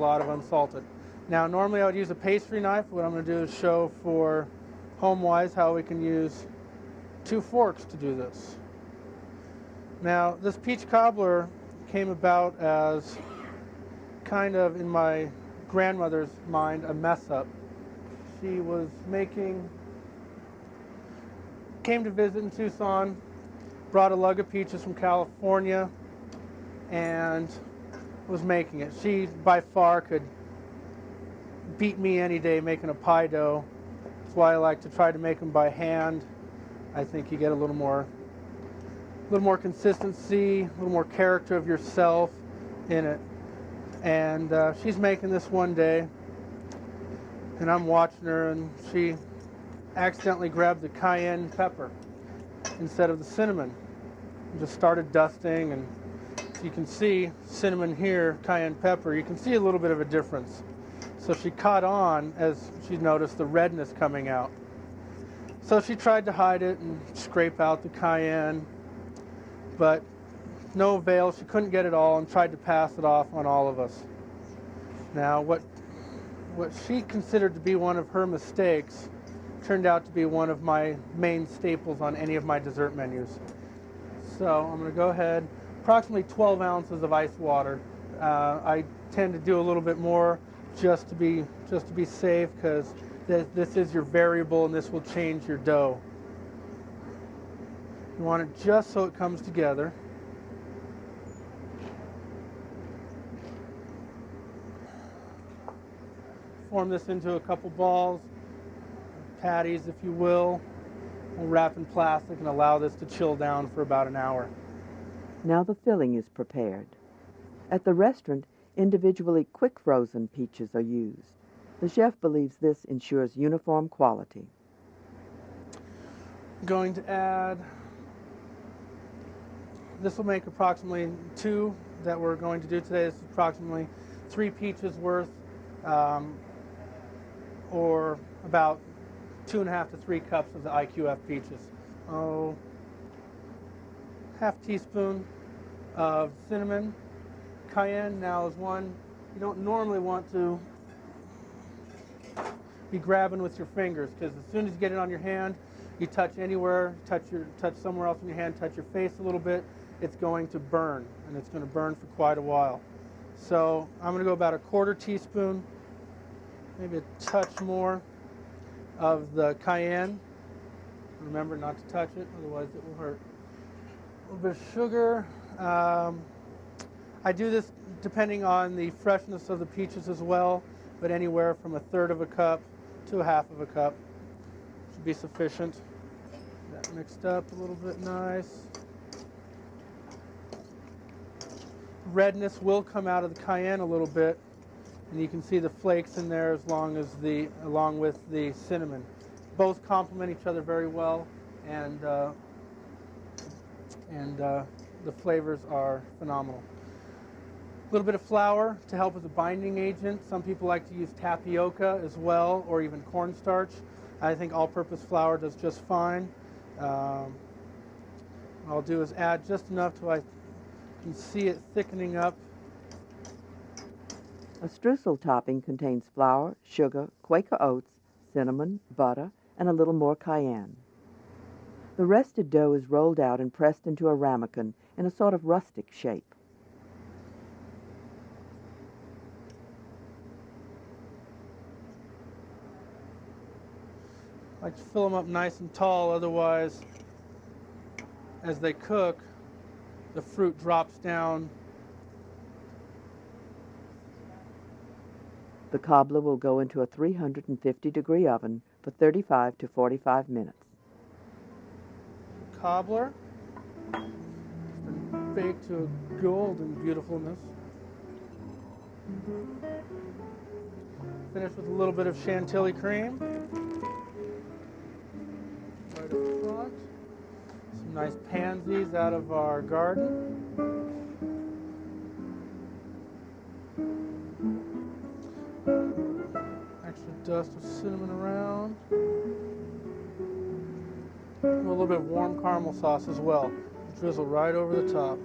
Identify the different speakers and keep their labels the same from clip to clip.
Speaker 1: lot of unsalted. Now normally I would use a pastry knife. What I'm going to do is show for home-wise how we can use 2 forks to do this. Now this peach cobbler came about as kind of, in my grandmother's mind, a mess up. She was came to visit in Tucson, brought a lug of peaches from California, and was making it. She by far could beat me any day making a pie dough. That's why I like to try to make them by hand. I think you get a little more consistency, a little more character of yourself in it. And she's making this one day, and I'm watching her, and she accidentally grabbed the cayenne pepper instead of the cinnamon and just started dusting. And you can see cinnamon here, cayenne pepper, you can see a little bit of a difference. So she caught on as she noticed the redness coming out. So she tried to hide it and scrape out the cayenne, but no avail. She couldn't get it all and tried to pass it off on all of us. Now what she considered to be one of her mistakes turned out to be one of my main staples on any of my dessert menus. So I'm going to go ahead, approximately 12 ounces of ice water. I tend to do a little bit more just to be safe, because this is your variable and this will change your dough. You want it just so it comes together. Form this into a couple balls, patties if you will. We'll wrap in plastic and allow this to chill down for about an hour.
Speaker 2: Now the filling is prepared. At the restaurant, individually quick frozen peaches are used. The chef believes this ensures uniform quality.
Speaker 1: I'm going to add, this will make approximately 2 that we're going to do today. This is approximately 3 peaches worth, or about 2.5 to 3 cups of the IQF peaches. Half teaspoon of cinnamon. Cayenne now is one you don't normally want to be grabbing with your fingers, because as soon as you get it on your hand, you touch anywhere, touch somewhere else in your hand, touch your face a little bit, it's going to burn, and it's going to burn for quite a while. So I'm going to go about 1/4 teaspoon, maybe a touch more of the cayenne. Remember not to touch it, otherwise it will hurt. A little bit of sugar. I do this depending on the freshness of the peaches as well, but anywhere from 1/3 cup to 1/2 cup should be sufficient. Get that mixed up a little bit nice. Redness will come out of the cayenne a little bit, and you can see the flakes in there along with the cinnamon. Both complement each other very well, and the flavors are phenomenal. A little bit of flour to help as a binding agent. Some people like to use tapioca as well, or even cornstarch. I think all-purpose flour does just fine. What I'll do is add just enough till I can see it thickening up.
Speaker 2: A streusel topping contains flour, sugar, Quaker oats, cinnamon, butter, and a little more cayenne. The rested dough is rolled out and pressed into a ramekin in a sort of rustic shape.
Speaker 1: I like to fill them up nice and tall, otherwise, as they cook, the fruit drops down.
Speaker 2: The cobbler will go into a 350-degree oven for 35 to 45 minutes.
Speaker 1: The cobbler has been baked to a golden beautifulness. Finish with a little bit of chantilly cream. Right up front. Some nice pansies out of our garden. Extra dust of cinnamon around. A little bit of warm caramel sauce as well. Drizzle right over the top.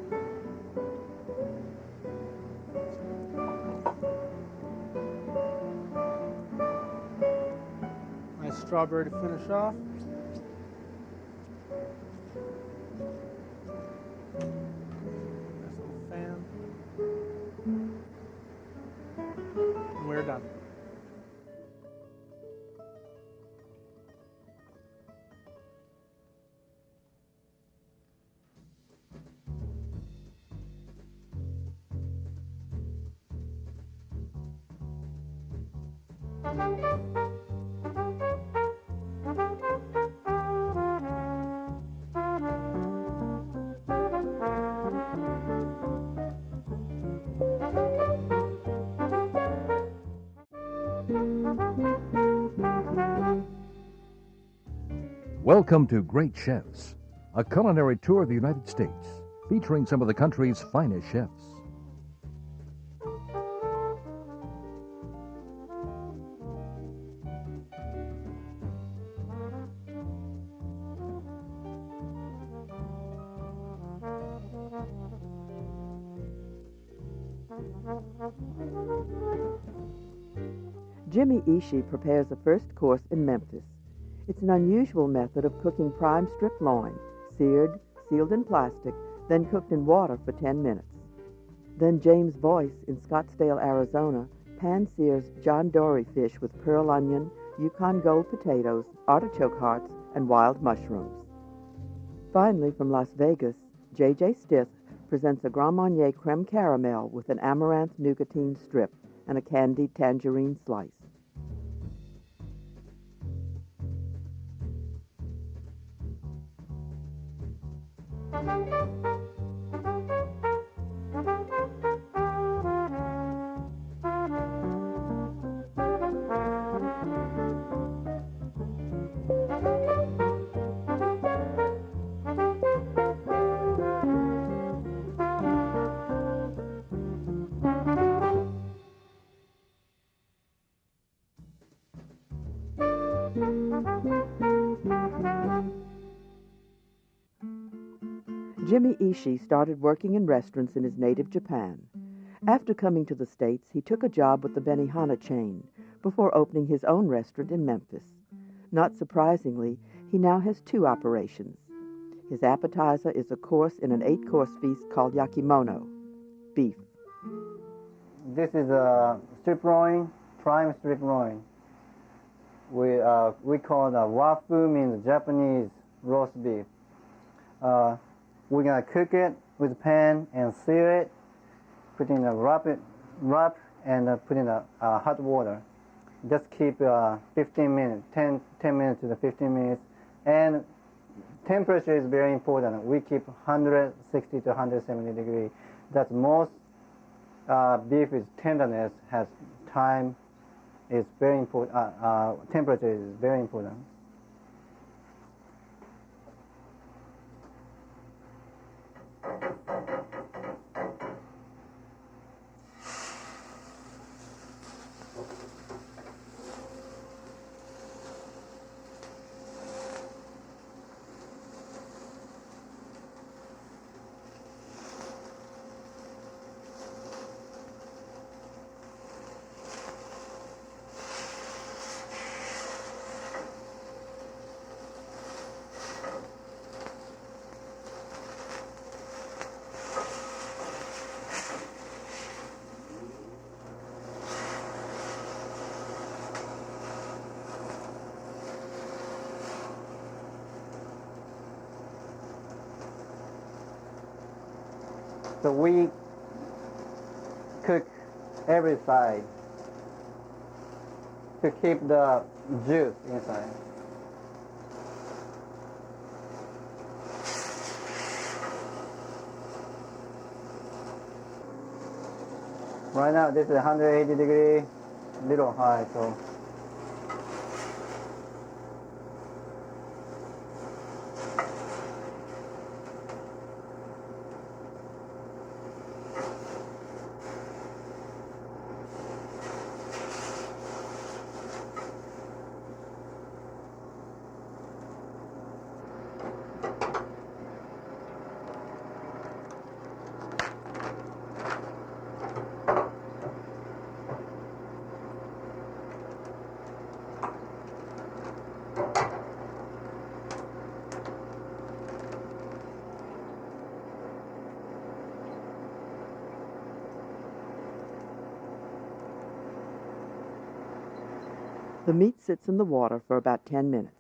Speaker 1: strawberry to finish off. Nice little fan. And we're done.
Speaker 3: Welcome to Great Chefs, a culinary tour of the United States, featuring some of the country's finest chefs.
Speaker 2: Jimmy Ishii prepares a first course in Memphis. It's an unusual method of cooking prime strip loin, seared, sealed in plastic, then cooked in water for 10 minutes. Then James Boyce in Scottsdale, Arizona, pan-sears John Dory fish with pearl onion, Yukon Gold potatoes, artichoke hearts, and wild mushrooms. Finally, from Las Vegas, J.J. Stith presents a Grand Marnier creme caramel with an amaranth nougatine strip and a candied tangerine slice. Jimmy Ishii started working in restaurants in his native Japan. After coming to the States, he took a job with the Benihana chain before opening his own restaurant in Memphis. Not surprisingly, he now has 2 operations. His appetizer is a course in an 8-course feast called yakimono, beef.
Speaker 4: This is a strip loin, prime strip loin. We call it wafu, means Japanese roast beef. We're gonna cook it with pan and sear it, put in a wrap and put in hot water. Just keep 15 minutes, 10 minutes to the 15 minutes. And temperature is very important. We keep 160 to 170 degrees. That's most beef is tenderness has time is very important. Temperature is very important. So we cook every side to keep the juice inside. Right now this is 180 degrees, little high, so
Speaker 2: The meat sits in the water for about 10 minutes.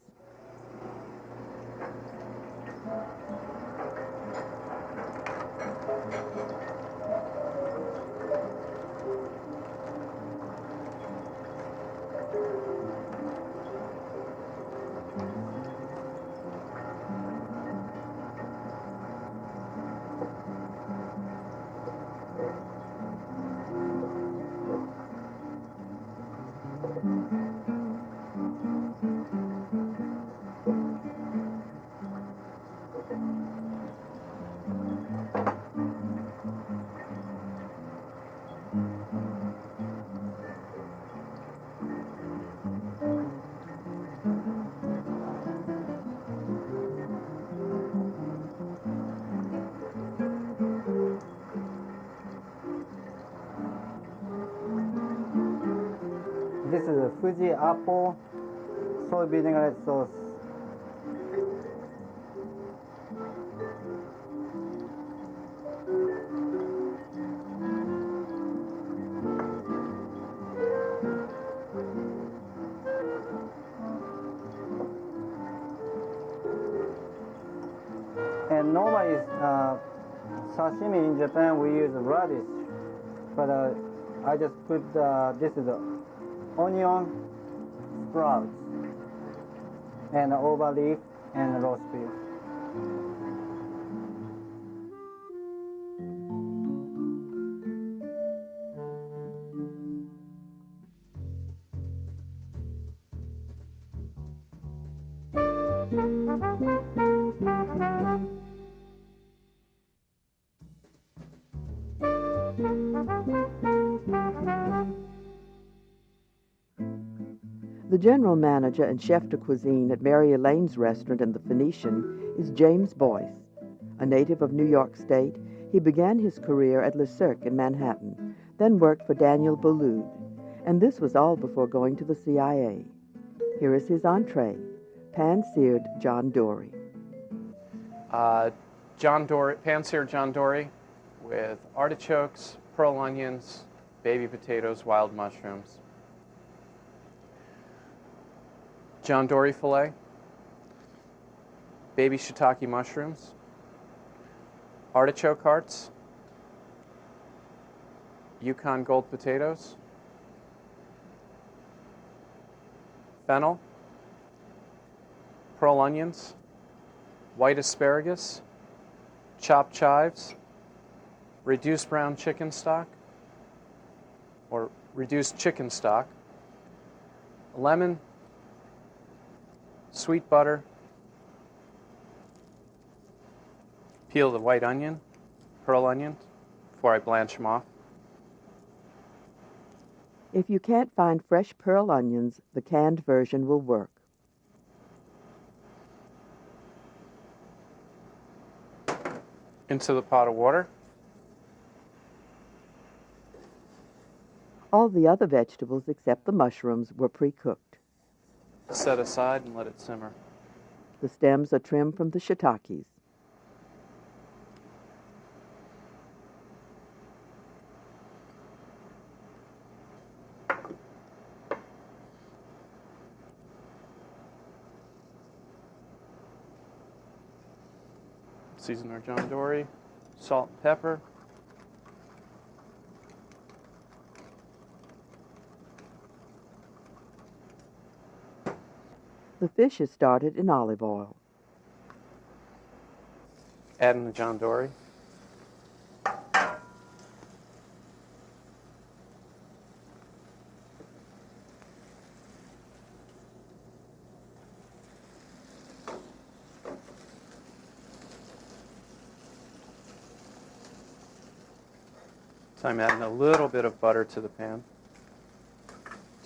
Speaker 4: This is a Fuji apple soy vinaigrette sauce. And normally, sashimi in Japan we use radish, but I just put this is onion, sprouts, and ova leaf and roast beef.
Speaker 2: The general manager and chef de cuisine at Mary Elaine's restaurant in the Phoenician is James Boyce. A native of New York State, he began his career at Le Cirque in Manhattan, then worked for Daniel Boulud, and this was all before going to the CIA. Here is his entree, pan-seared John Dory.
Speaker 5: Pan-seared John Dory with artichokes, pearl onions, baby potatoes, wild mushrooms. John Dory filet, baby shiitake mushrooms, artichoke hearts, Yukon Gold potatoes, fennel, pearl onions, white asparagus, chopped chives, reduced brown chicken stock, or reduced chicken stock, lemon, sweet butter, peel the white onion, pearl onions, before I blanch them off.
Speaker 2: If you can't find fresh pearl onions, the canned version will work.
Speaker 5: Into the pot of water.
Speaker 2: All the other vegetables except the mushrooms were pre-cooked.
Speaker 5: Set aside and let it simmer.
Speaker 2: The stems are trimmed from the shiitakes.
Speaker 5: Season our John Dory, salt and pepper.
Speaker 2: The fish is started in olive oil.
Speaker 5: Add in the John Dory. So I'm adding a little bit of butter to the pan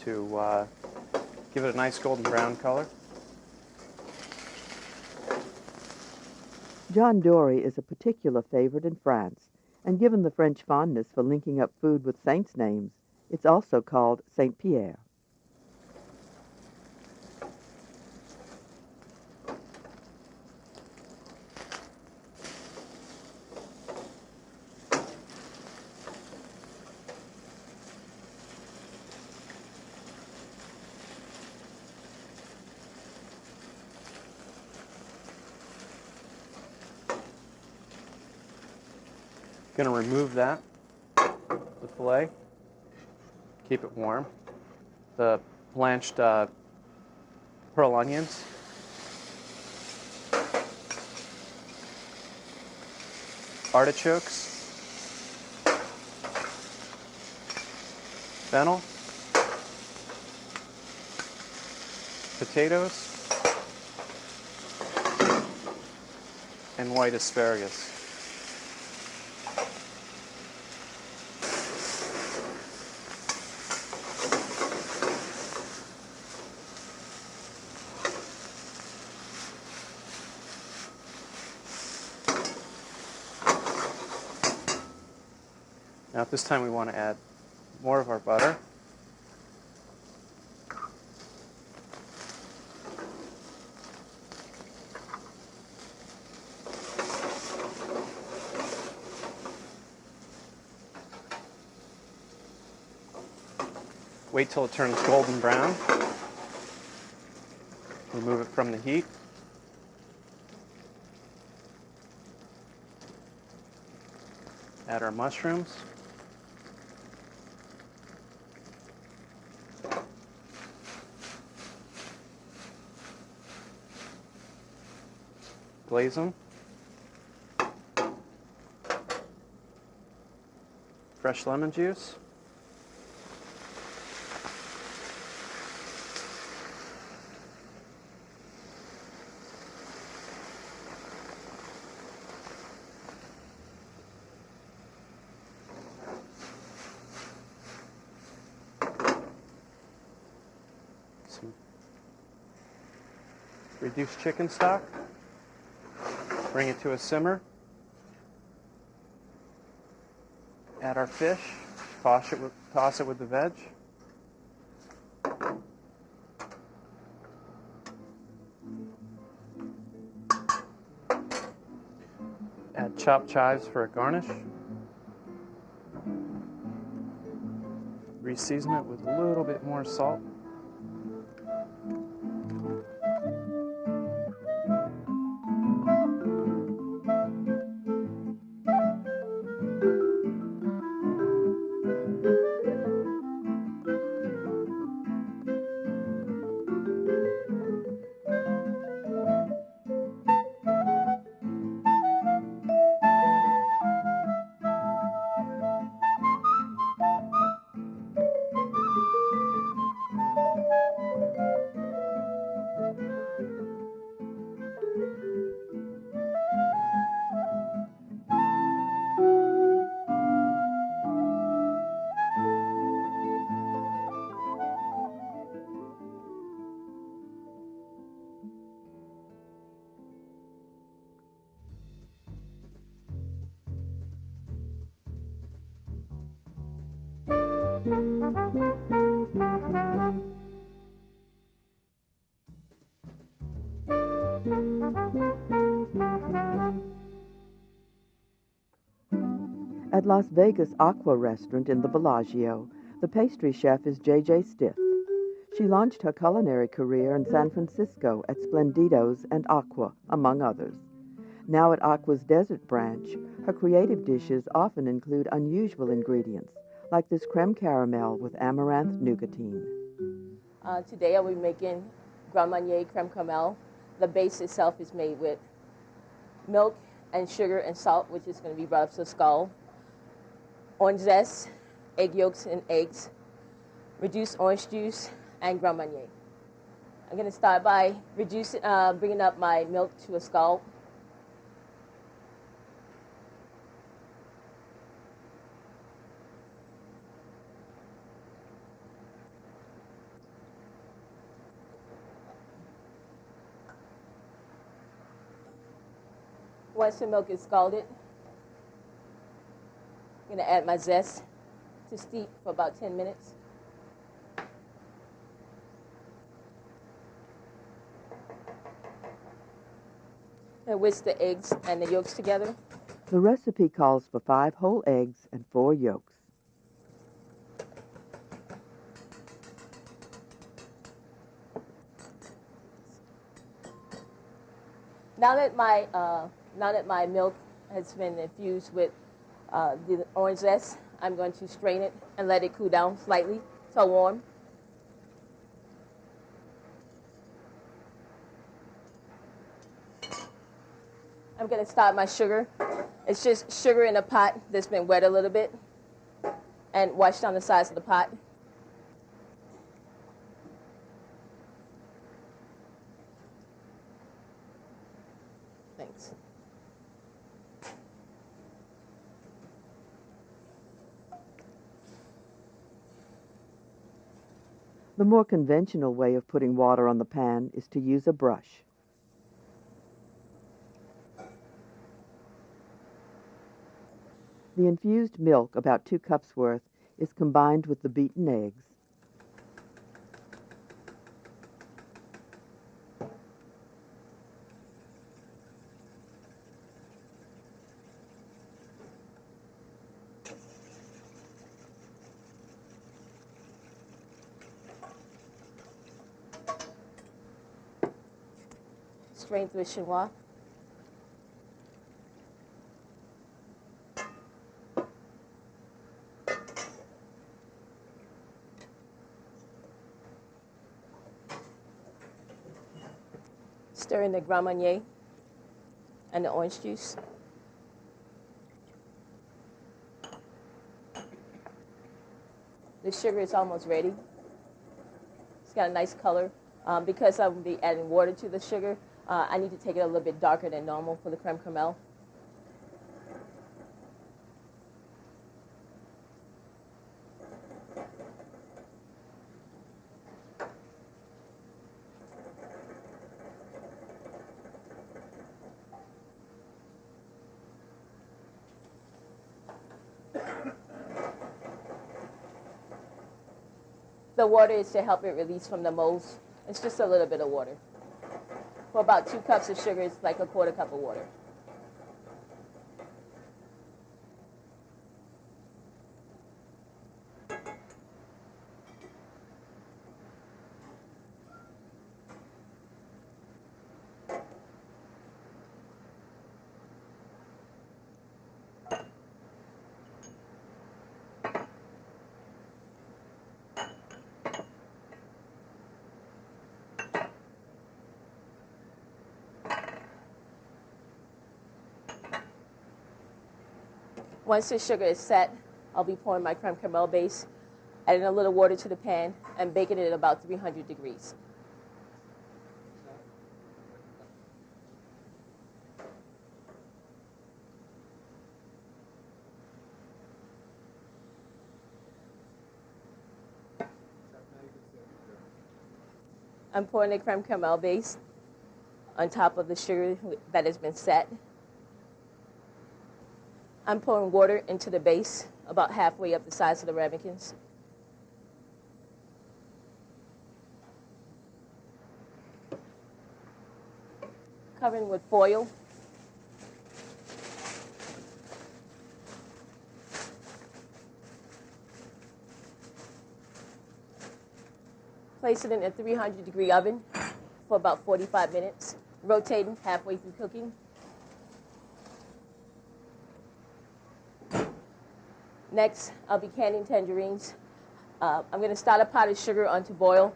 Speaker 5: to give it a nice golden brown color.
Speaker 2: John Dory is a particular favorite in France, and given the French fondness for linking up food with saints' names, it's also called Saint Pierre.
Speaker 5: Going to remove that, the filet, keep it warm. The blanched pearl onions. Artichokes. Fennel. Potatoes. And white asparagus. Now at this time we want to add more of our butter. Wait till it turns golden brown. Remove it from the heat. Add our mushrooms. Glaze them. Fresh lemon juice. Some reduced chicken stock. Bring it to a simmer. Add our fish. Toss it with the veg. Add chopped chives for a garnish. Reseason it with a little bit more salt.
Speaker 2: At Las Vegas Aqua Restaurant in the Bellagio, the pastry chef is J.J. Stith. She launched her culinary career in San Francisco at Splendido's and Aqua, among others. Now at Aqua's Desert Branch, her creative dishes often include unusual ingredients, like this creme caramel with amaranth nougatine.
Speaker 6: Today I will be making Grand Marnier creme caramel. The base itself is made with milk and sugar and salt, which is going to be brought up to a skull. Orange zest, egg yolks and eggs, reduced orange juice, and Grand Marnier. I'm going to start by bringing up my milk to a scald. Once the milk is scalded, I'm going to add my zest to steep for about 10 minutes. And whisk the eggs and the yolks together.
Speaker 2: The recipe calls for 5 whole eggs and 4 yolks. Now that my milk has been infused with
Speaker 6: The orange zest, I'm going to strain it and let it cool down slightly till warm. I'm going to start my sugar. It's just sugar in a pot that's been wet a little bit and washed down the sides of the pot. Thanks.
Speaker 2: The more conventional way of putting water on the pan is to use a brush. The infused milk, about 2 cups worth, is combined with the beaten eggs.
Speaker 6: Strain through a chinois. Stir in the Grand Marnier and the orange juice. The sugar is almost ready. It's got a nice color. Because I will be adding water to the sugar, I need to take it a little bit darker than normal for the creme caramel. The water is to help it release from the molds. It's just a little bit of water. For about 2 cups of sugar, it's like a 1/4 cup of water. Once the sugar is set, I'll be pouring my creme caramel base, adding a little water to the pan, and baking it at about 300 degrees. I'm pouring the creme caramel base on top of the sugar that has been set. I'm pouring water into the base about halfway up the sides of the ramekins. Covering with foil. Place it in a 300-degree oven for about 45 minutes, rotating halfway through cooking. Next, I'll be canning tangerines. I'm going to start a pot of sugar on to boil.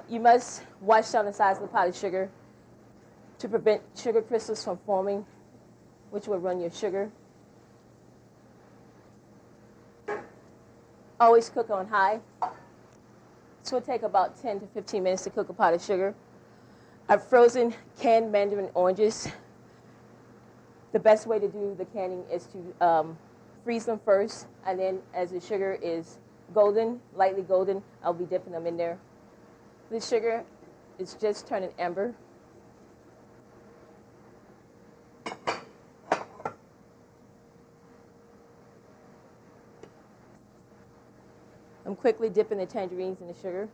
Speaker 6: You must wash down the sides of the pot of sugar to prevent sugar crystals from forming, which will run your sugar. Always cook on high. This will take about 10 to 15 minutes to cook a pot of sugar. I've frozen canned mandarin oranges. The best way to do the canning is to freeze them first, and then as the sugar is golden, lightly golden, I'll be dipping them in there. The sugar is just turning amber. I'm quickly dipping the tangerines in the sugar.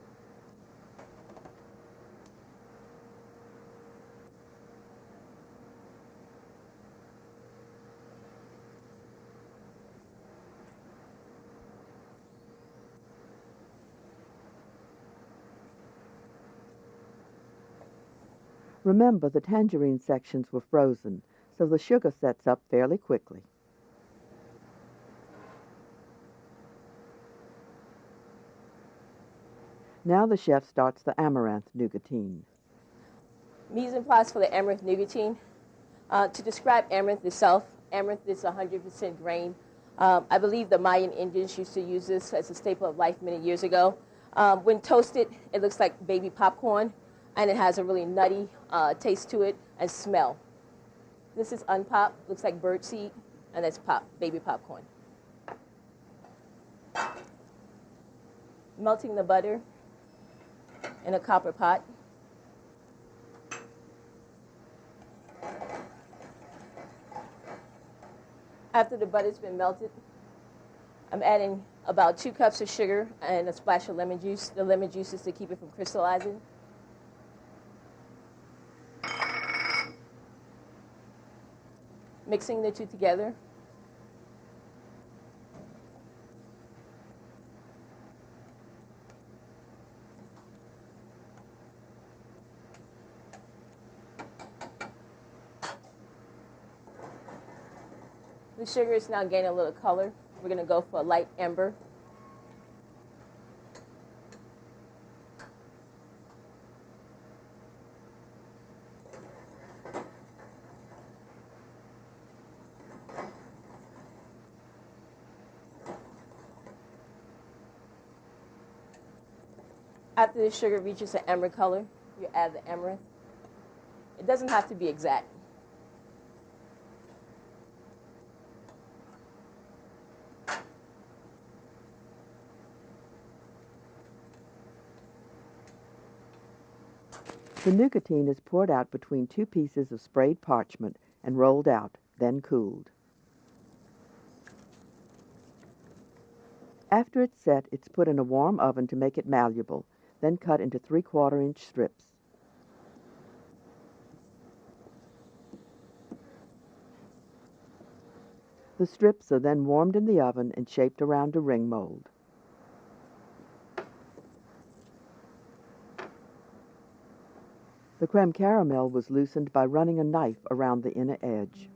Speaker 2: Remember, the tangerine sections were frozen, so the sugar sets up fairly quickly. Now the chef starts the amaranth nougatine.
Speaker 6: Mise en place for the amaranth nougatine. To describe amaranth itself, amaranth is 100% grain. I believe the Mayan Indians used to use this as a staple of life many years ago. When toasted, it looks like baby popcorn, and it has a really nutty taste to it and smell. This is unpopped, looks like birdseed, and that's baby popcorn. Melting the butter in a copper pot. After the butter's been melted, I'm adding about 2 cups of sugar and a splash of lemon juice. The lemon juice is to keep it from crystallizing. Mixing the two together. The sugar is now gaining a little color. We're going to go for a light amber. After the sugar reaches an amber color, you add the amaranth. It doesn't have to be exact.
Speaker 2: The nougatine is poured out between 2 pieces of sprayed parchment and rolled out, then cooled. After it's set, it's put in a warm oven to make it malleable, then cut into 3/4-inch strips. The strips are then warmed in the oven and shaped around a ring mold. The creme caramel was loosened by running a knife around the inner edge.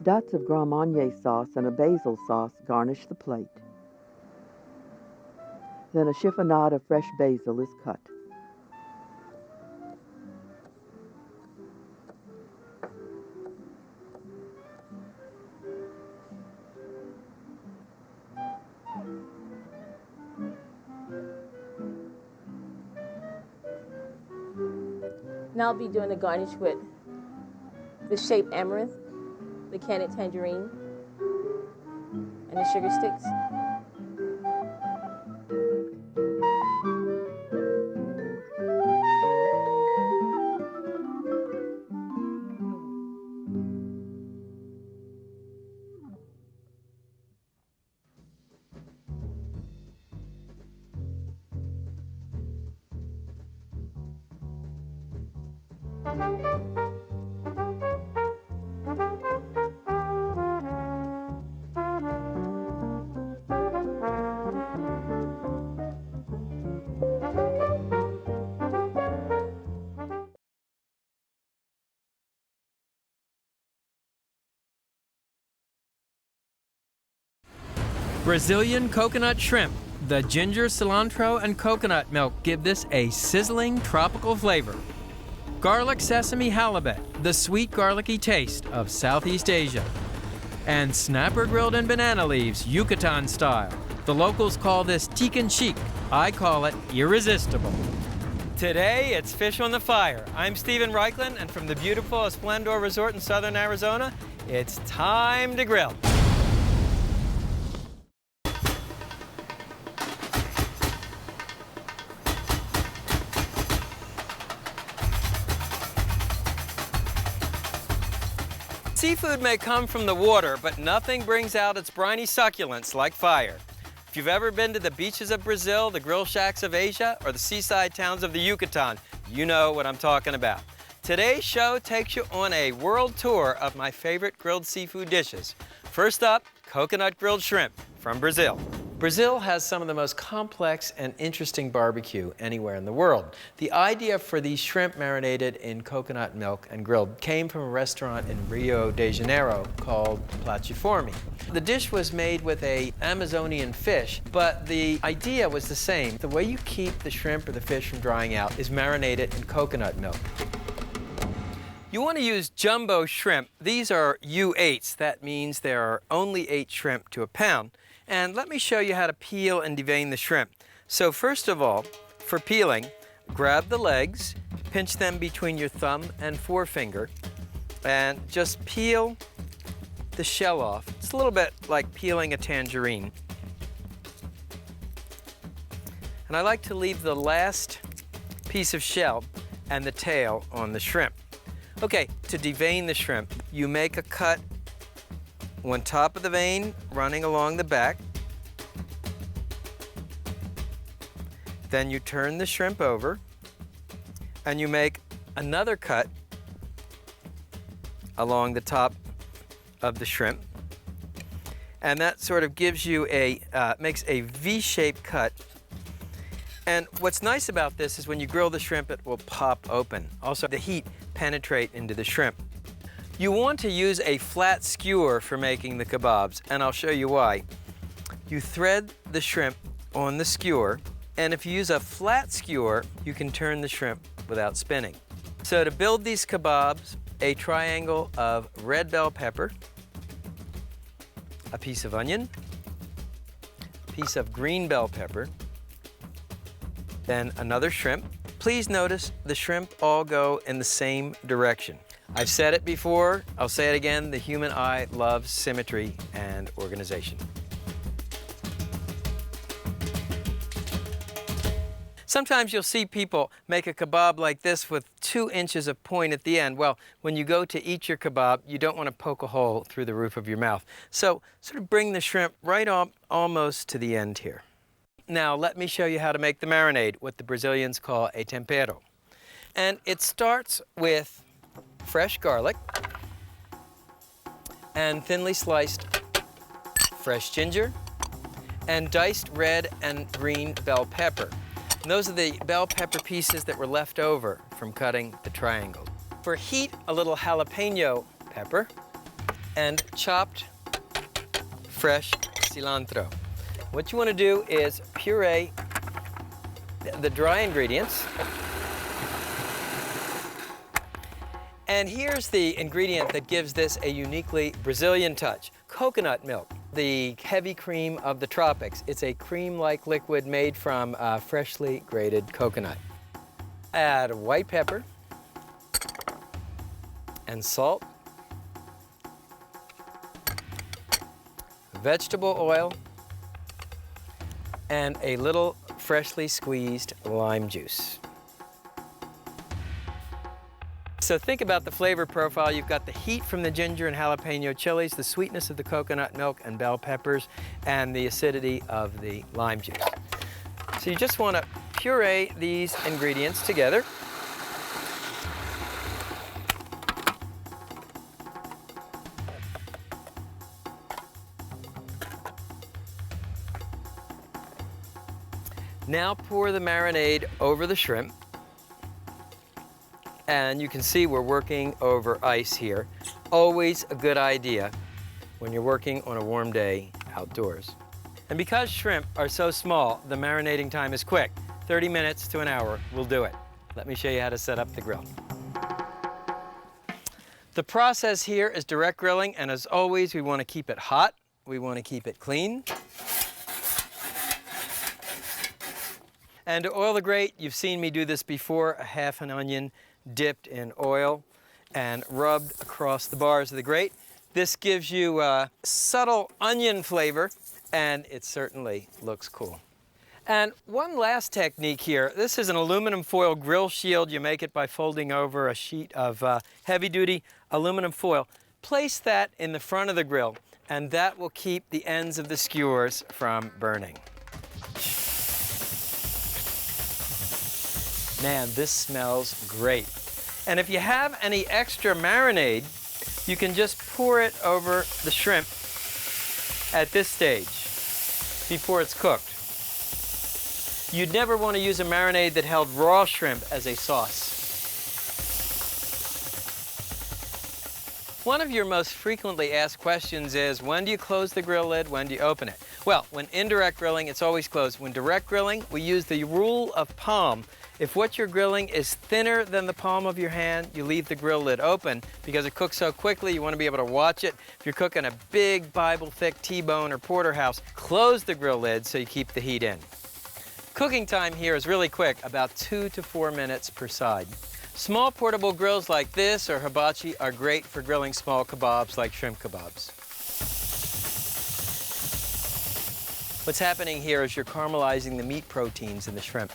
Speaker 2: Dots of Grand Marnier sauce and a basil sauce garnish the plate. Then a chiffonade of fresh basil is cut.
Speaker 6: Now I'll be doing the garnish with the shaped amaranth, the candied tangerine, and the sugar sticks.
Speaker 7: Brazilian coconut shrimp. The ginger, cilantro, and coconut milk give this a sizzling tropical flavor. Garlic sesame halibut, the sweet garlicky taste of Southeast Asia. And snapper grilled in banana leaves, Yucatan style. The locals call this tican chic. I call it irresistible. Today, it's Fish on the Fire. I'm Stephen Reichlin, and from the beautiful Esplendor Resort in southern Arizona, it's time to grill. Seafood may come from the water, but nothing brings out its briny succulence like fire. If you've ever been to the beaches of Brazil, the grill shacks of Asia, or the seaside towns of the Yucatan, you know what I'm talking about. Today's show takes you on a world tour of my favorite grilled seafood dishes. First up, coconut grilled shrimp from Brazil. Brazil has some of the most complex and interesting barbecue anywhere in the world. The idea for these shrimp marinated in coconut milk and grilled came from a restaurant in Rio de Janeiro called Platiforme. The dish was made with an Amazonian fish, but the idea was the same. The way you keep the shrimp or the fish from drying out is marinate it in coconut milk. You want to use jumbo shrimp. These are U8s. That means there are only 8 shrimp to a pound. And let me show you how to peel and devein the shrimp. So first of all, for peeling, grab the legs, pinch them between your thumb and forefinger, and just peel the shell off. It's a little bit like peeling a tangerine. And I like to leave the last piece of shell and the tail on the shrimp. Okay, to devein the shrimp, you make a cut on top of the vein running along the back. Then you turn the shrimp over and you make another cut along the top of the shrimp. And that sort of gives you makes a V-shaped cut. And what's nice about this is when you grill the shrimp, it will pop open. Also, the heat penetrate into the shrimp. You want to use a flat skewer for making the kebabs, and I'll show you why. You thread the shrimp on the skewer, and if you use a flat skewer, you can turn the shrimp without spinning. So to build these kebabs, a triangle of red bell pepper, a piece of onion, a piece of green bell pepper, then another shrimp. Please notice the shrimp all go in the same direction. I've said it before, I'll say it again, the human eye loves symmetry and organization. Sometimes you'll see people make a kebab like this with 2 inches of point at the end. Well, when you go to eat your kebab, you don't want to poke a hole through the roof of your mouth. So sort of bring the shrimp right up almost to the end here. Now let me show you how to make the marinade, what the Brazilians call a tempero. And it starts with fresh garlic and thinly sliced fresh ginger and diced red and green bell pepper. And those are the bell pepper pieces that were left over from cutting the triangle. For heat, a little jalapeno pepper and chopped fresh cilantro. What you want to do is puree the dry ingredients. And here's the ingredient that gives this a uniquely Brazilian touch: coconut milk, the heavy cream of the tropics. It's a cream-like liquid made from freshly grated coconut. Add white pepper and salt, vegetable oil, and a little freshly squeezed lime juice. So think about the flavor profile. You've got the heat from the ginger and jalapeno chilies, the sweetness of the coconut milk and bell peppers, and the acidity of the lime juice. So you just want to puree these ingredients together. Now pour the marinade over the shrimp. And you can see we're working over ice here. Always a good idea when you're working on a warm day outdoors. And because shrimp are so small, the marinating time is quick. 30 minutes to an hour will do it. Let me show you how to set up the grill. The process here is direct grilling, and as always, we want to keep it hot. We want to keep it clean. And to oil the grate, you've seen me do this before, a half an onion dipped in oil and rubbed across the bars of the grate. This gives you a subtle onion flavor, and it certainly looks cool. And one last technique here. This is an aluminum foil grill shield. You make it by folding over a sheet of heavy-duty aluminum foil. Place that in the front of the grill, and that will keep the ends of the skewers from burning. Man, this smells great. And if you have any extra marinade, you can just pour it over the shrimp at this stage. before it's cooked. You'd never want to use a marinade that held raw shrimp as a sauce. One of your most frequently asked questions is, when do you close the grill lid, when do you open it? Well, when indirect grilling, it's always closed. When direct grilling, we use the rule of palm. If what you're grilling is thinner than the palm of your hand, you leave the grill lid open because it cooks so quickly, you want to be able to watch it. If you're cooking a big Bible-thick T-bone or porterhouse, close the grill lid so you keep the heat in. Cooking time here is really quick, about 2 to 4 minutes per side. Small portable grills like this or hibachi are great for grilling small kebabs like shrimp kebabs. What's happening here is you're caramelizing the meat proteins in the shrimp.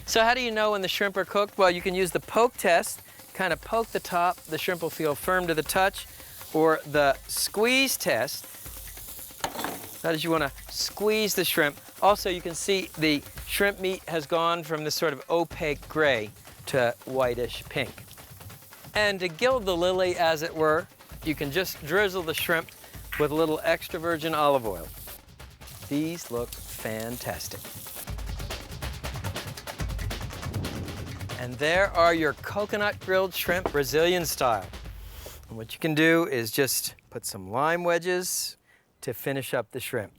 Speaker 7: So how do you know when the shrimp are cooked? Well, you can use the poke test, kind of poke the top, the shrimp will feel firm to the touch, or the squeeze test. That is, you want to squeeze the shrimp. Also, you can see the shrimp meat has gone from this sort of opaque gray to whitish pink. And to gild the lily, as it were, you can just drizzle the shrimp with a little extra virgin olive oil. These look fantastic. And there are your coconut grilled shrimp Brazilian style. And what you can do is just put some lime wedges to finish up the shrimp.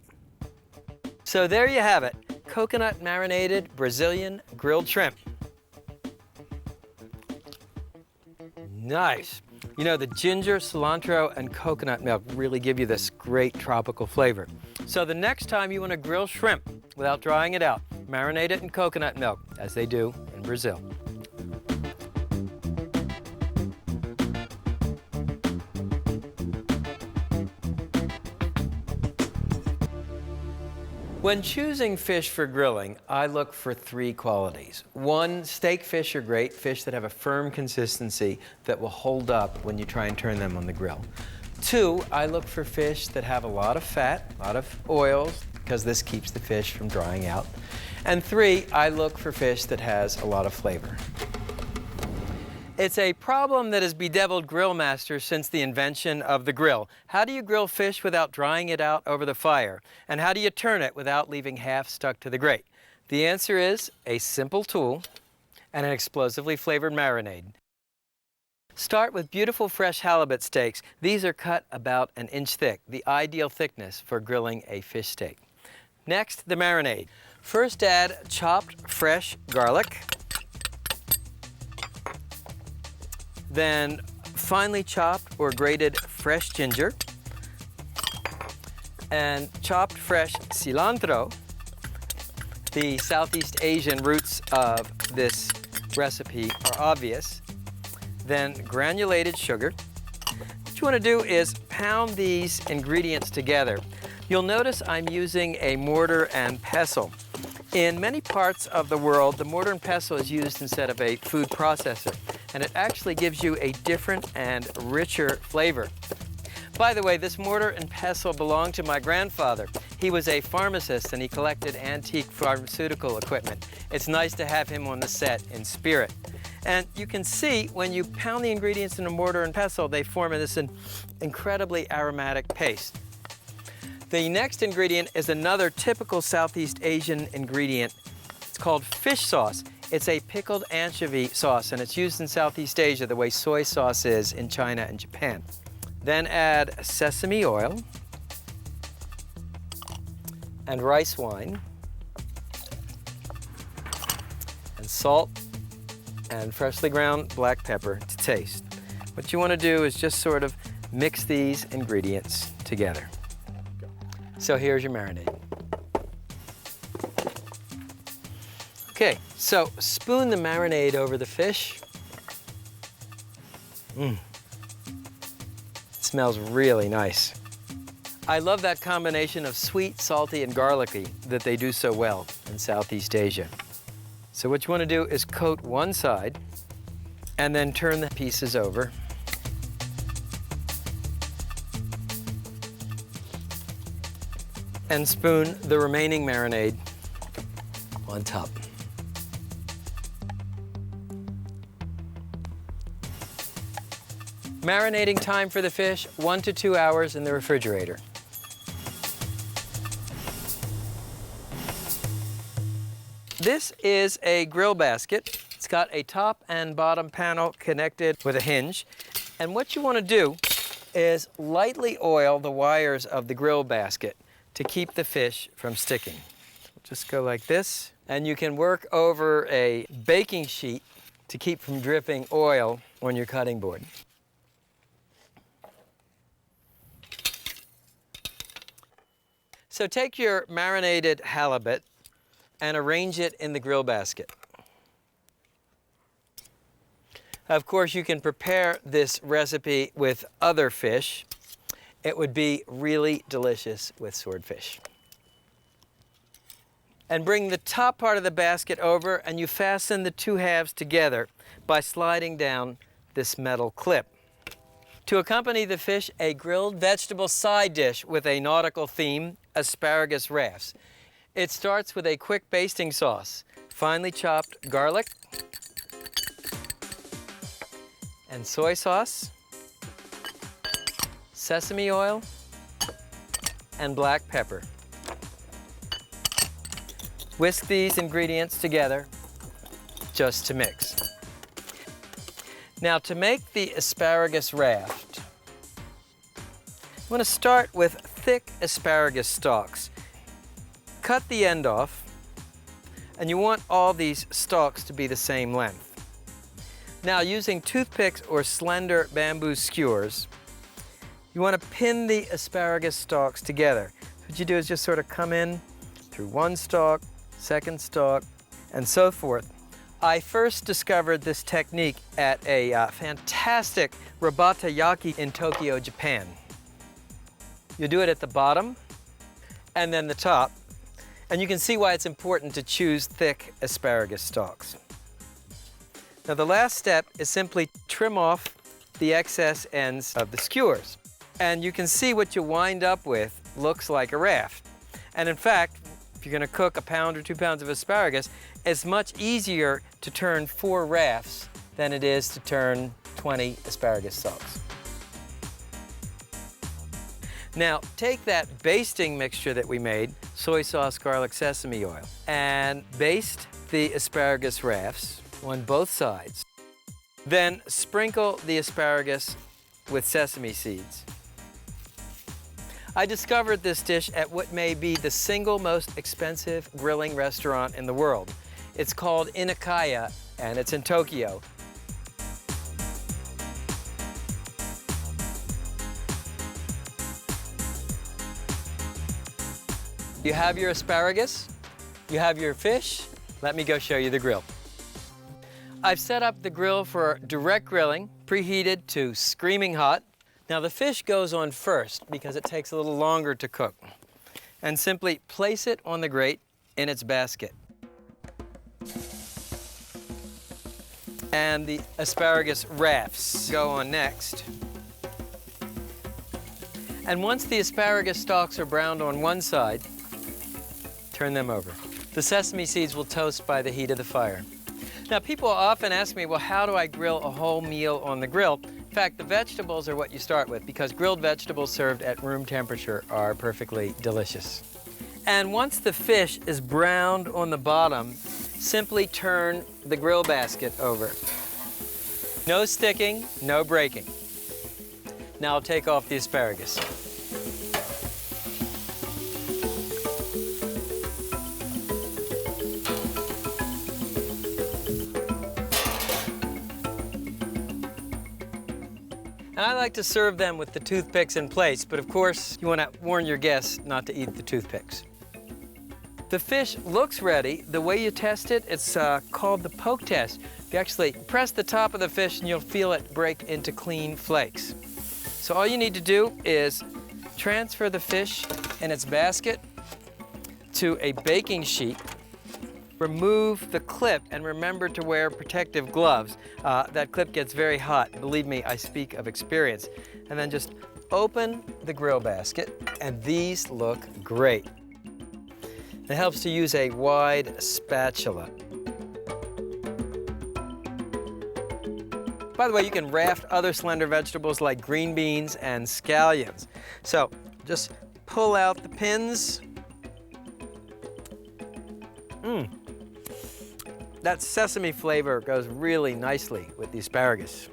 Speaker 7: So there you have it, coconut marinated Brazilian grilled shrimp. Nice. You know, the ginger, cilantro, and coconut milk really give you this great tropical flavor. So the next time you want to grill shrimp without drying it out, marinate it in coconut milk, as they do in Brazil. When choosing fish for grilling, I look for 3 qualities. 1, steak fish are great, fish that have a firm consistency that will hold up when you try and turn them on the grill. 2, I look for fish that have a lot of fat, a lot of oils, because this keeps the fish from drying out. And 3, I look for fish that has a lot of flavor. It's a problem that has bedeviled grill masters since the invention of the grill. How do you grill fish without drying it out over the fire? And how do you turn it without leaving half stuck to the grate? The answer is a simple tool and an explosively flavored marinade. Start with beautiful fresh halibut steaks. These are cut about 1 inch thick, the ideal thickness for grilling a fish steak. Next, the marinade. First add chopped fresh garlic. Then finely chopped or grated fresh ginger and chopped fresh cilantro. The Southeast Asian roots of this recipe are obvious. Then granulated sugar. What you want to do is pound these ingredients together. You'll notice I'm using a mortar and pestle. In many parts of the world, the mortar and pestle is used instead of a food processor, and it actually gives you a different and richer flavor. By the way, this mortar and pestle belonged to my grandfather. He was a pharmacist and he collected antique pharmaceutical equipment. It's nice to have him on the set in spirit. And you can see when you pound the ingredients in a mortar and pestle, they form this incredibly aromatic paste. The next ingredient is another typical Southeast Asian ingredient. It's called fish sauce. It's a pickled anchovy sauce, and it's used in Southeast Asia the way soy sauce is in China and Japan. Then add sesame oil and rice wine and salt and freshly ground black pepper to taste. What you want to do is just sort of mix these ingredients together. So here's your marinade. Okay, so spoon the marinade over the fish. It smells really nice. I love that combination of sweet, salty, and garlicky that they do so well in Southeast Asia. So what you want to do is coat one side and then turn the pieces over. And spoon the remaining marinade on top. Marinating time for the fish, 1 to 2 hours in the refrigerator. This is a grill basket. It's got a top and bottom panel connected with a hinge. And what you want to do is lightly oil the wires of the grill basket to keep the fish from sticking. Just go like this, and you can work over a baking sheet to keep from dripping oil on your cutting board. So take your marinated halibut and arrange it in the grill basket. Of course, you can prepare this recipe with other fish. It would be really delicious with swordfish. And bring the top part of the basket over, and you fasten the two halves together by sliding down this metal clip. To accompany the fish, a grilled vegetable side dish with a nautical theme, asparagus rafts. It starts with a quick basting sauce, finely chopped garlic and soy sauce, sesame oil, and black pepper. Whisk these ingredients together just to mix. Now, to make the asparagus raft, I'm going to start with thick asparagus stalks. Cut the end off, and you want all these stalks to be the same length. Now, using toothpicks or slender bamboo skewers, you want to pin the asparagus stalks together. What you do is just sort of come in through one stalk, second stalk, and so forth. I first discovered this technique at a fantastic rabatayaki in Tokyo, Japan. You do it at the bottom and then the top, and you can see why it's important to choose thick asparagus stalks. Now, the last step is simply trim off the excess ends of the skewers, and you can see what you wind up with looks like a raft. And in fact, if you're going to cook 1 pound or 2 pounds of asparagus, it's much easier to turn 4 rafts than it is to turn 20 asparagus stalks. Now, take that basting mixture that we made, soy sauce, garlic, sesame oil, and baste the asparagus rafts on both sides. Then sprinkle the asparagus with sesame seeds. I discovered this dish at what may be the single most expensive grilling restaurant in the world. It's called Inakaya, and it's in Tokyo. You have your asparagus, you have your fish. Let me go show you the grill. I've set up the grill for direct grilling, preheated to screaming hot. Now, the fish goes on first because it takes a little longer to cook. And simply place it on the grate in its basket. And the asparagus rafts go on next. And once the asparagus stalks are browned on one side, turn them over. The sesame seeds will toast by the heat of the fire. Now, people often ask me, well, how do I grill a whole meal on the grill? In fact, the vegetables are what you start with, because grilled vegetables served at room temperature are perfectly delicious. And once the fish is browned on the bottom, simply turn the grill basket over. No sticking, no breaking. Now I'll take off the asparagus. And I like to serve them with the toothpicks in place, but of course, you want to warn your guests not to eat the toothpicks. The fish looks ready. The way you test it, it's called the poke test. You actually press the top of the fish and you'll feel it break into clean flakes. So all you need to do is transfer the fish in its basket to a baking sheet. Remove the clip and remember to wear protective gloves. That clip gets very hot. Believe me, I speak of experience. And then just open the grill basket, and these look great. It helps to use a wide spatula. By the way, you can raft other slender vegetables like green beans and scallions. So just pull out the pins. That sesame flavor goes really nicely with the asparagus.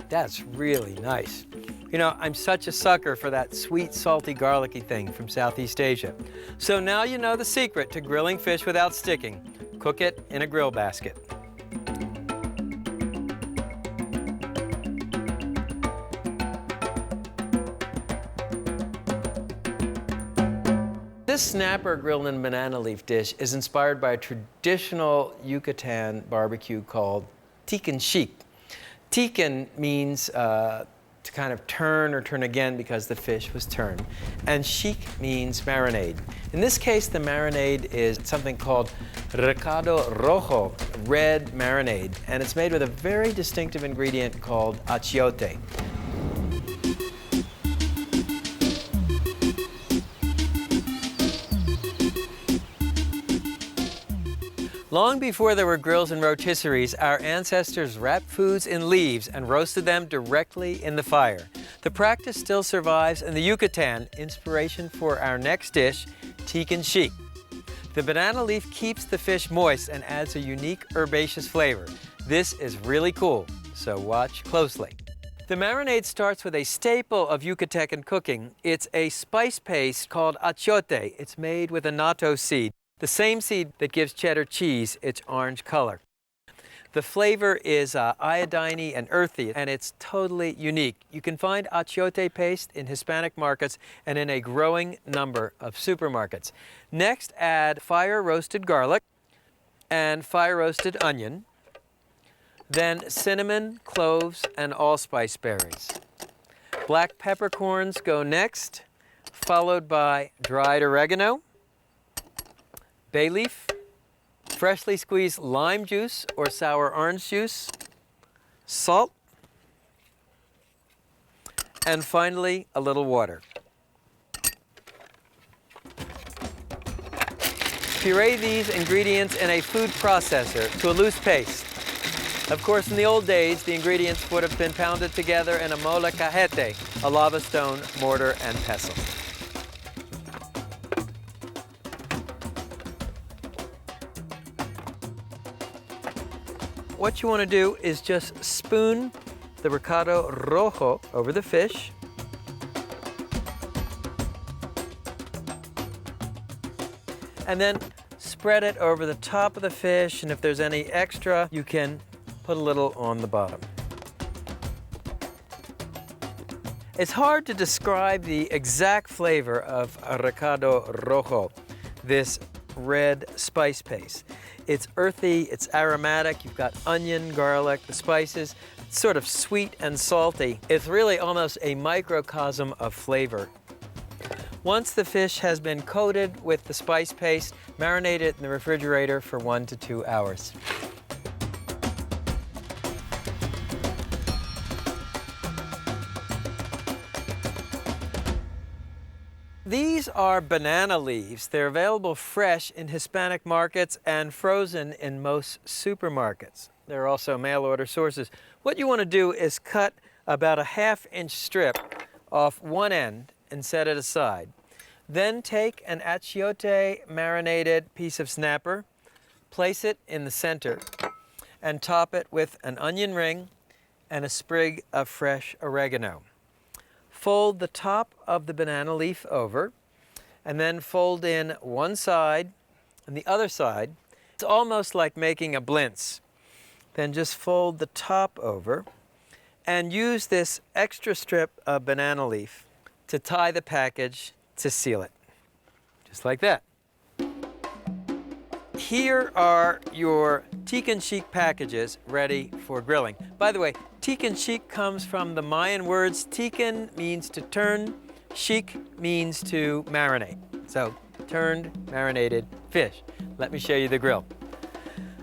Speaker 7: That's really nice. You know, I'm such a sucker for that sweet, salty, garlicky thing from Southeast Asia. So now you know the secret to grilling fish without sticking. Cook it in a grill basket. This snapper grilled in banana leaf dish is inspired by a traditional Yucatan barbecue called tican chic. Tican means to kind of turn or turn again because the fish was turned. And chic means marinade. In this case, the marinade is something called recado rojo, red marinade, and it's made with a very distinctive ingredient called achiote. Long before there were grills and rotisseries, our ancestors wrapped foods in leaves and roasted them directly in the fire. The practice still survives in the Yucatan, inspiration for our next dish, tican chic. The banana leaf keeps the fish moist and adds a unique herbaceous flavor. This is really cool, so watch closely. The marinade starts with a staple of Yucatecan cooking. It's a spice paste called achiote. It's made with annatto seed, the same seed that gives cheddar cheese its orange color. The flavor is iodine-y and earthy, and it's totally unique. You can find achiote paste in Hispanic markets and in a growing number of supermarkets. Next, add fire-roasted garlic and fire-roasted onion, then cinnamon, cloves, and allspice berries. Black peppercorns go next, followed by dried oregano, bay leaf, freshly squeezed lime juice or sour orange juice, salt, and finally a little water. Puree these ingredients in a food processor to a loose paste. Of course, in the old days, the ingredients would have been pounded together in a molcajete, a lava stone, mortar, and pestle. What you want to do is just spoon the recado rojo over the fish. And then spread it over the top of the fish, and if there's any extra, you can put a little on the bottom. It's hard to describe the exact flavor of recado rojo, this red spice paste. It's earthy, it's aromatic, you've got onion, garlic, the spices. It's sort of sweet and salty. It's really almost a microcosm of flavor. Once the fish has been coated with the spice paste, marinate it in the refrigerator for 1 to 2 hours. These are banana leaves. They're available fresh in Hispanic markets and frozen in most supermarkets. There are also mail-order sources. What you want to do is cut about a ½ inch strip off one end and set it aside. Then take an achiote marinated piece of snapper, place it in the center, and top it with an onion ring and a sprig of fresh oregano. Fold the top of the banana leaf over, and then fold in one side and the other side. It's almost like making a blintz. Then just fold the top over and use this extra strip of banana leaf to tie the package to seal it. Just like that. Here are your tican chic packages ready for grilling. By the way, tican chic comes from the Mayan words. Tican means to turn, chic means to marinate. So, turned, marinated fish. Let me show you the grill.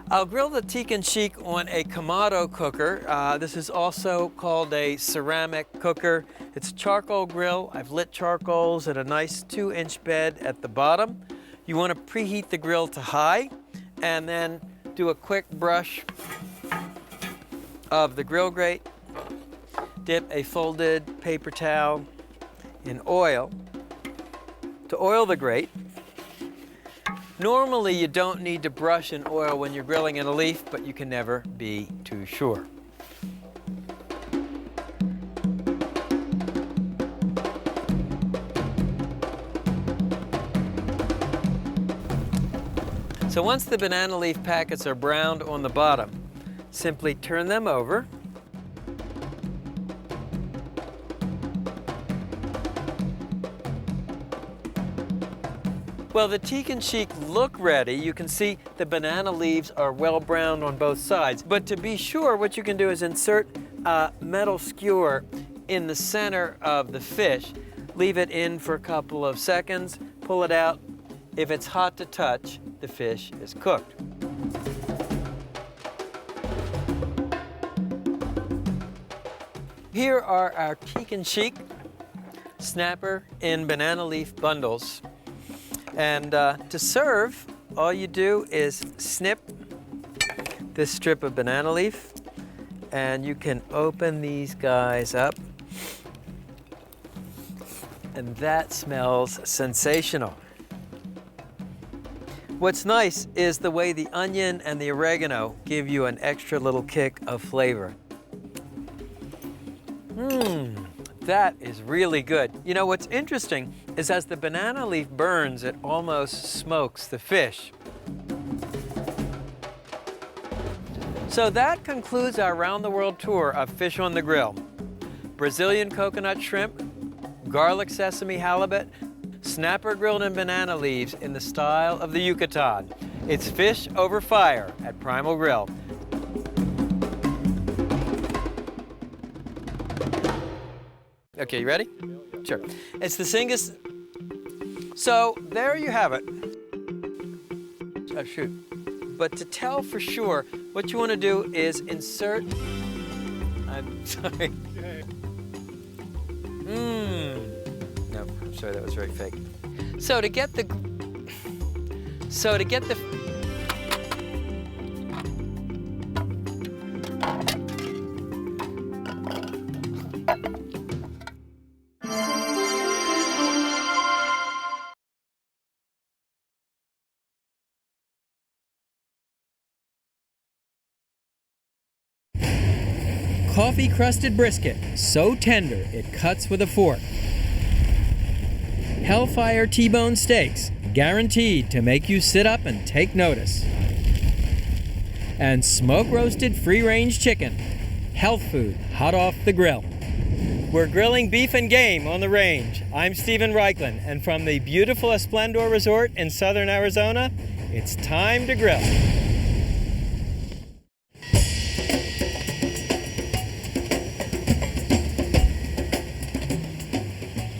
Speaker 7: I'll grill the tican chic on a Kamado cooker. This is also called a ceramic cooker. It's a charcoal grill. I've lit charcoals at a nice 2-inch bed at the bottom. You want to preheat the grill to high and then do a quick brush of the grill grate. Dip a folded paper towel in oil to oil the grate. Normally you don't need to brush in oil when you're grilling in a leaf, but you can never be too sure. So once the banana leaf packets are browned on the bottom, simply turn them over. Well, the teak and cheek look ready. You can see the banana leaves are well browned on both sides. But to be sure, what you can do is insert a metal skewer in the center of the fish. Leave it in for a couple of seconds, pull it out. If it's hot to touch, the fish is cooked. Here are our teak and cheek snapper in banana leaf bundles. And to serve, all you do is snip this strip of banana leaf, and you can open these guys up. And that smells sensational. What's nice is the way the onion and the oregano give you an extra little kick of flavor. That is really good. You know, what's interesting is as the banana leaf burns, it almost smokes the fish. So that concludes our round-the-world tour of Fish on the Grill. Brazilian coconut shrimp, garlic sesame halibut, snapper grilled in banana leaves in the style of the Yucatan. It's fish over fire at Primal Grill. Okay, you ready? Sure. It's the singest. So there you have it. Oh, shoot. But to tell for sure, what you want to do is insert. I'm sorry. No, I'm sorry, that was very fake. So to get the. Coffee-crusted brisket, so tender it cuts with a fork. Hellfire T-bone steaks, guaranteed to make you sit up and take notice. And smoke-roasted free-range chicken, health food hot off the grill. We're grilling beef and game on the range. I'm Stephen Reichlin, and from the beautiful Esplendor Resort in southern Arizona, it's time to grill.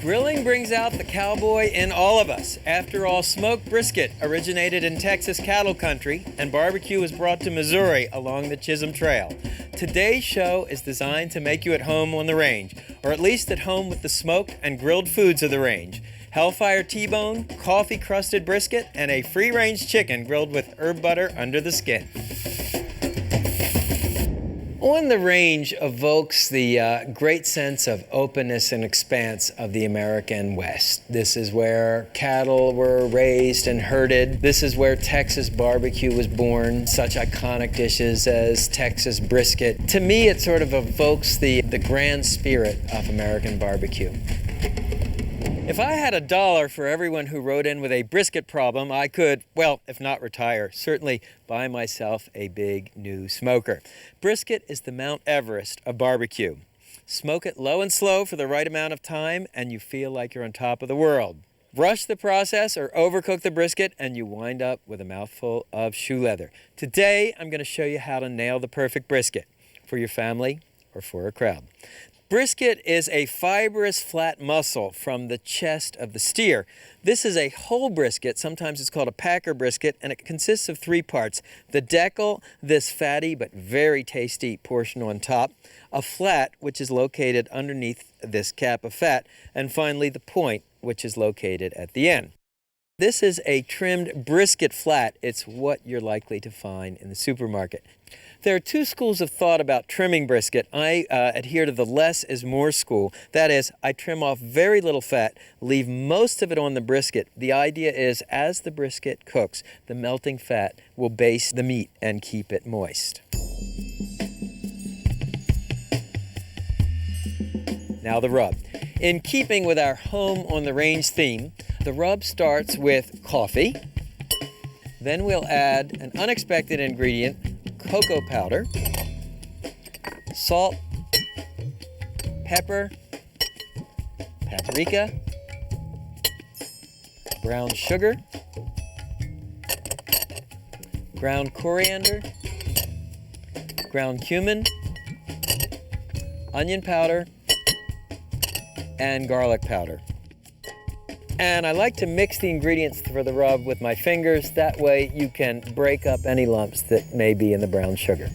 Speaker 7: Grilling brings out the cowboy in all of us. After all, smoked brisket originated in Texas cattle country, and barbecue was brought to Missouri along the Chisholm Trail. Today's show is designed to make you at home on the range, or at least at home with the smoked and grilled foods of the range. Hellfire T-bone, coffee-crusted brisket, and a free-range chicken grilled with herb butter under the skin. On the Range evokes the great sense of openness and expanse of the American West. This is where cattle were raised and herded. This is where Texas barbecue was born, such iconic dishes as Texas brisket. To me, it sort of evokes the grand spirit of American barbecue. If I had $1 for everyone who wrote in with a brisket problem, I could, well, if not retire, certainly buy myself a big new smoker. Brisket is the Mount Everest of barbecue. Smoke it low and slow for the right amount of time, and you feel like you're on top of the world. Rush the process or overcook the brisket, and you wind up with a mouthful of shoe leather. Today, I'm going to show you how to nail the perfect brisket for your family or for a crowd. Brisket is a fibrous flat muscle from the chest of the steer. This is a whole brisket, sometimes it's called a packer brisket, and it consists of 3 parts. The deckle, this fatty but very tasty portion on top, a flat, which is located underneath this cap of fat, and finally the point, which is located at the end. This is a trimmed brisket flat. It's what you're likely to find in the supermarket. There are two schools of thought about trimming brisket. I adhere to the less is more school. That is, I trim off very little fat, leave most of it on the brisket. The idea is, as the brisket cooks, the melting fat will baste the meat and keep it moist. Now the rub. In keeping with our home on the range theme, the rub starts with coffee. Then we'll add an unexpected ingredient, cocoa powder, salt, pepper, paprika, brown sugar, ground coriander, ground cumin, onion powder, and garlic powder. And I like to mix the ingredients for the rub with my fingers. That way you can break up any lumps that may be in the brown sugar.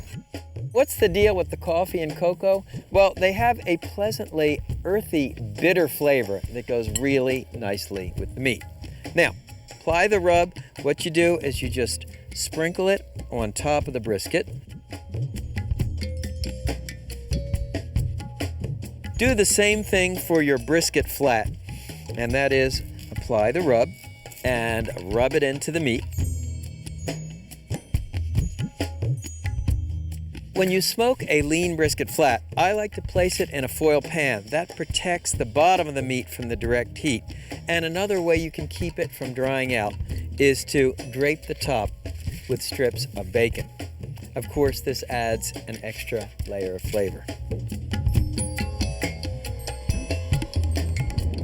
Speaker 7: What's the deal with the coffee and cocoa? Well, they have a pleasantly earthy, bitter flavor that goes really nicely with the meat. Now, apply the rub. What you do is you just sprinkle it on top of the brisket. Do the same thing for your brisket flat, and that is apply the rub and rub it into the meat. When you smoke a lean brisket flat, I like to place it in a foil pan. That protects the bottom of the meat from the direct heat. And another way you can keep it from drying out is to drape the top with strips of bacon. Of course, this adds an extra layer of flavor.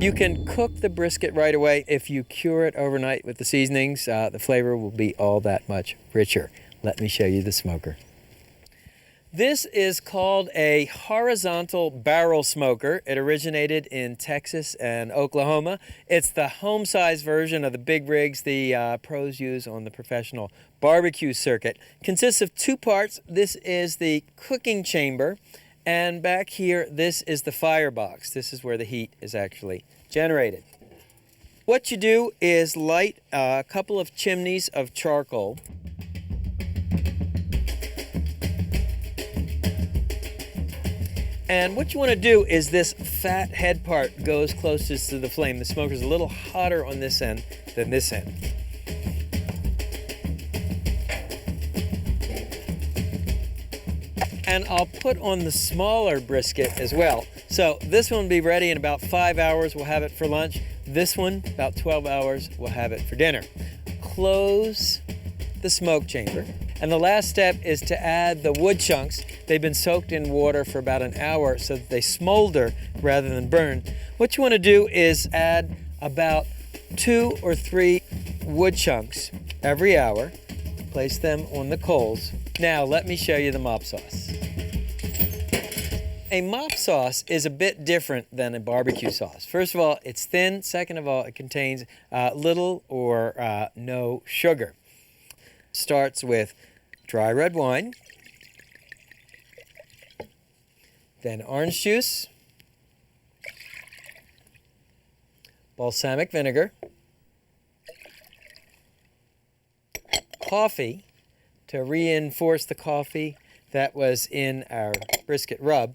Speaker 7: You can cook the brisket right away. If you cure it overnight with the seasonings, the flavor will be all that much richer. Let me show you the smoker. This is called a horizontal barrel smoker. It originated in Texas and Oklahoma. It's the home-size version of the big rigs the pros use on the professional barbecue circuit. Consists of two parts. This is the cooking chamber, and back here, this is the firebox. This is where the heat is actually generated. What you do is light a couple of chimneys of charcoal. And what you want to do is this fat head part goes closest to the flame. The smoker's a little hotter on this end than this end. And I'll put on the smaller brisket as well. So this one will be ready in about 5 hours. We'll have it for lunch. This one, about 12 hours, we'll have it for dinner. Close the smoke chamber. And the last step is to add the wood chunks. They've been soaked in water for about an hour so that they smolder rather than burn. What you want to do is add about 2 or 3 wood chunks every hour. Place them on the coals. Now let me show you the mop sauce. A mop sauce is a bit different than a barbecue sauce. First of all, it's thin. Second of all, it contains little or no sugar. Starts with dry red wine, then orange juice, balsamic vinegar, coffee to reinforce the coffee that was in our brisket rub,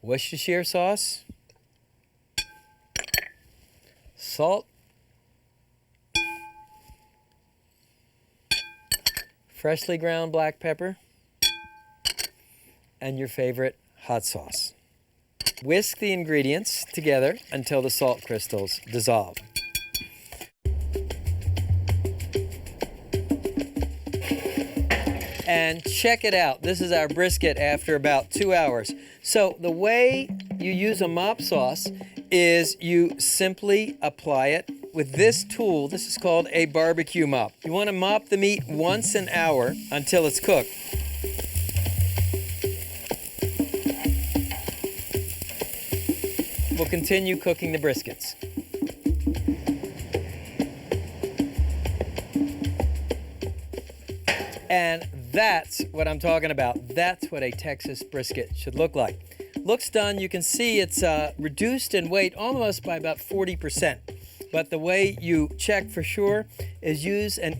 Speaker 7: Worcestershire sauce, salt, freshly ground black pepper, and your favorite hot sauce. Whisk the ingredients together until the salt crystals dissolve. And check it out. This is our brisket after about 2 hours. So the way you use a mop sauce is you simply apply it with this tool. This is called a barbecue mop. You want to mop the meat once an hour until it's cooked. We'll continue cooking the briskets. And that's what I'm talking about. That's what a Texas brisket should look like. Looks done. You can see it's reduced in weight almost by about 40%. But the way you check for sure is use an